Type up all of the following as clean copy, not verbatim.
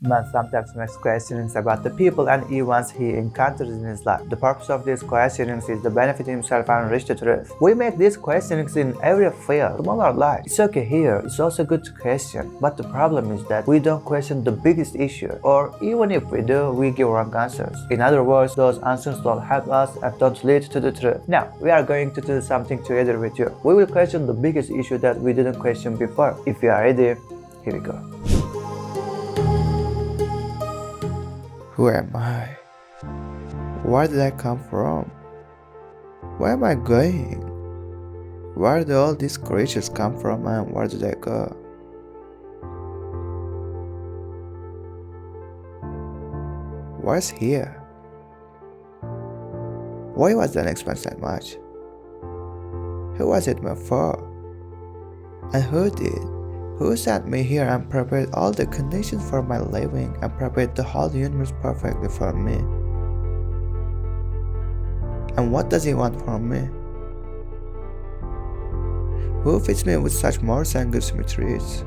Man sometimes makes questionings about the people and events he encounters in his life. The purpose of these questionings is to benefit himself and reach the truth. We make these questionings in every field of our life. It's okay here, it's also good to question, but the problem is that we don't question the biggest issue, or even if we do, we give wrong answers. In other words, those answers don't help us and don't lead to the truth. Now, we are going to do something together with you. We will question the biggest issue that we didn't question before. If you are ready, here we go. Who am I? Where did I come from? Where am I going? Where do all these creatures come from and where do they go? What's here? Why was the next one so much? Who was it meant for? And who did? Who sent me here and prepared all the conditions for my living and prepared the whole universe perfectly for me? And what does he want from me? Who feeds me with such mercy and gives me treats?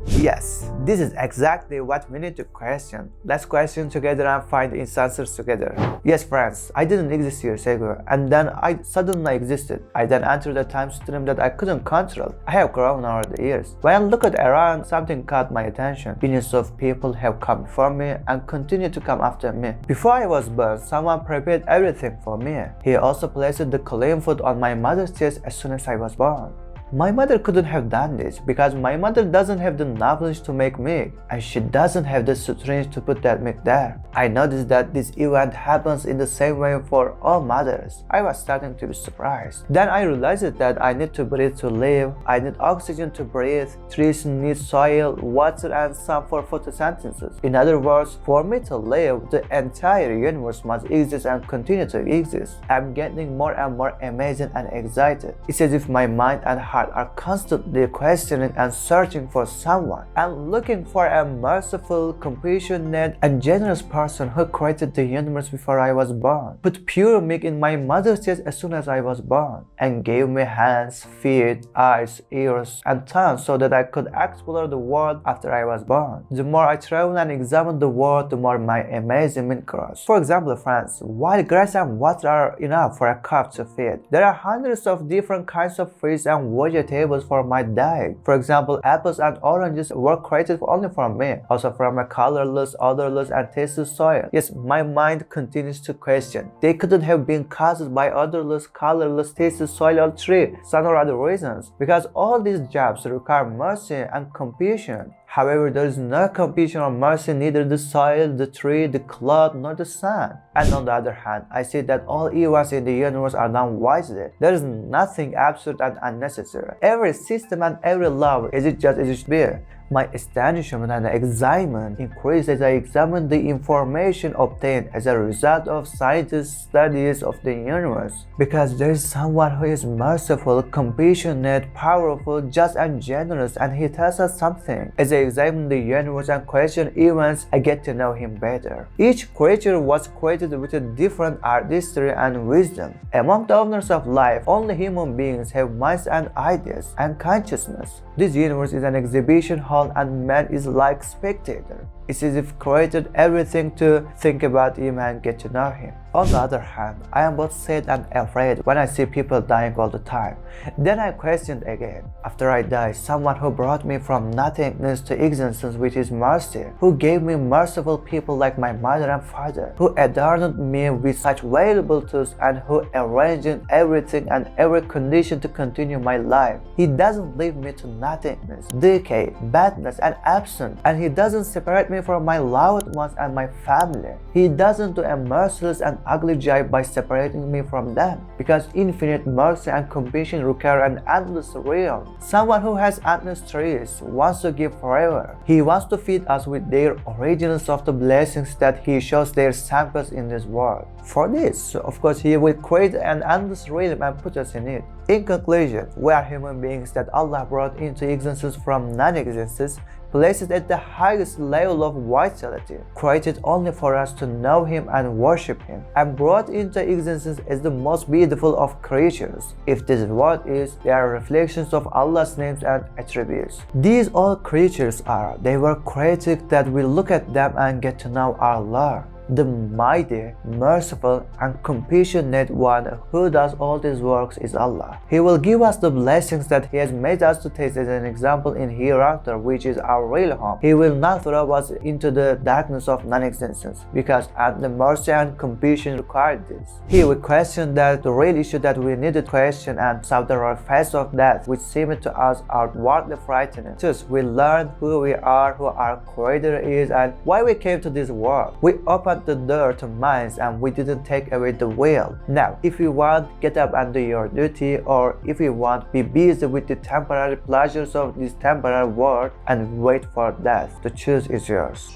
Yes, this is exactly what we need to question. Let's question together and find its answers together. Yes, friends, I didn't exist years ago, and then I suddenly existed. I then entered a time stream that I couldn't control. I have grown over the years. When I looked around, something caught my attention. Billions of people have come before me and continue to come after me. Before I was born, someone prepared everything for me. He also placed the clean food on my mother's chest as soon as I was born. My mother couldn't have done this because my mother doesn't have the knowledge to make milk, and she doesn't have the strength to put that milk there. I noticed that this event happens in the same way for all mothers. I was starting to be surprised. Then I realized that I need to breathe to live, I need oxygen to breathe, trees need soil, water, and sun for photosynthesis. In other words, for me to live, the entire universe must exist and continue to exist. I'm getting more and more amazing and excited. It's as if my mind and heart are constantly questioning and searching for someone and looking for a merciful, compassionate, and generous person who created the universe before I was born, put pure milk in my mother's chest as soon as I was born, and gave me hands, feet, eyes, ears, and tongue so that I could explore the world after I was born. The more I travel and examine the world, the more my amazement grows. For example, friends, while grass and water are enough for a calf to feed, there are hundreds of different kinds of fish and vegetables for my diet. For example, apples and oranges were created only for me, also from a colorless, odorless, and tasteless soil. Yes, my mind continues to question. They couldn't have been caused by odorless, colorless, tasteless soil or tree, sun or other reasons, because all these jobs require mercy and compassion. However, there is no compassion or mercy, neither the soil, the tree, the cloud, nor the sun. And on the other hand, I see that all events in the universe are done wisely. There is nothing absurd and unnecessary. Every system and every law is just as it should be. My astonishment and excitement increased as I examined the information obtained as a result of scientists' studies of the universe. Because there is someone who is merciful, compassionate, powerful, just, and generous, and he tells us something. As I examine the universe and question events, I get to know him better. Each creature was created with a different artistry and wisdom. Among the owners of life, only human beings have minds and ideas and consciousness. This universe is an exhibition hall and man is like spectator. It's as if created everything to think about him and get to know him. On the other hand, I am both sad and afraid when I see people dying all the time. Then I questioned again. After I die, someone who brought me from nothingness to existence with his mercy, who gave me merciful people like my mother and father, who adorned me with such valuable tools, and who arranged everything and every condition to continue my life. He doesn't leave me to nothingness, decay, badness, and absence, and he doesn't separate me from my loved ones and my family. He doesn't do a merciless and ugly job by separating me from them, because infinite mercy and compassion require an endless realm. Someone who has endless trees wants to give forever. He wants to feed us with their originals of the blessings that he shows their samples in this world. For this, of course, he will create an endless realm and put us in it. In conclusion, we are human beings that Allah brought into existence from non-existence, placed at the highest level of vitality, created only for us to know Him and worship Him, and brought into existence as the most beautiful of creatures. If this is what is, they are reflections of Allah's names and attributes. These all creatures are, they were created that we look at them and get to know our Lord, the mighty, merciful, and compassionate one who does all these works is Allah. He will give us the blessings that He has made us to taste as an example in hereafter, which is our real home. He will not throw us into the darkness of non-existence, because the mercy and compassion required this. Here we question that the real issue that we need to question and saw the face of that which seemed to us outwardly frightening. Thus we learn who we are, who our Creator is, and why we came to this world. We open the door to minds and we didn't take away the will. Now, if you want, get up and do your duty, or if you want, be busy with the temporary pleasures of this temporary world and wait for death. The choice is yours.